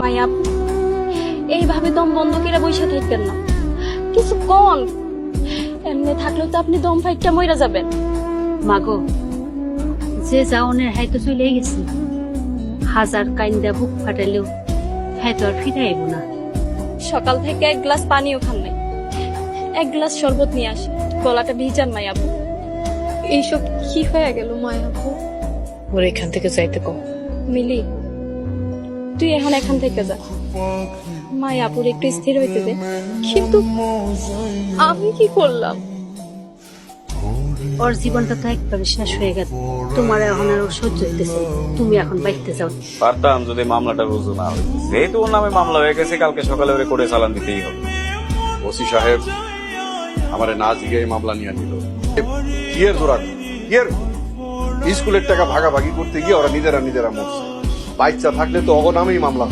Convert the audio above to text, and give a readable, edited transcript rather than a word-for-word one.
মায়া এইভাবে দম বন্ধ করে বসে থাকবেন না, কিছু কোন এমনি থাকলেও তো আপনি দম ফাইটটা মইরা যাবেন। মাগো, যে যাওনের হাই তো চলেই গেছে, হাজার কাইন্দা বুক ফাটাইলেও হাই তো আর ফিরে আইব না। সকাল থেকে এক গ্লাস পানিও খান নাই, এক গ্লাস শরবত নিয়ে আসি, গলাটা ভিজান মায়াবু। এইসব কি হয়ে গেল মায়াবু? ওর এখান থেকে যাইতে কম। মিলি, তুই এখন এখান থেকে যা, মায়াপুর একটু স্থির হইতে দে। কিন্তু আমি কি করলাম? ওর জীবনটা তো একবারে শেষ হয়ে গেছে, তোমার এখন আর সহ্য হইতেছে, তুমি এখন বাইতে যাও। পারতাম যদি মামলাটা রুজু না হয়। যেহেতু ওর নামে মামলা হয়ে গেছে, কালকে সকালে ওরে করে চালান দিতেই হবে। ওসি সাহেব আমারে না জিজ্ঞাসা মামলা নিয়ে নিল। কিয়ের জোড়া কিয়ের স্কুলের টাকা ভাগাভাগি করতে গিয়ে ওরা নিজেরা মরছে। বাচ্চা থাকলে তো অগনামেই মামলা।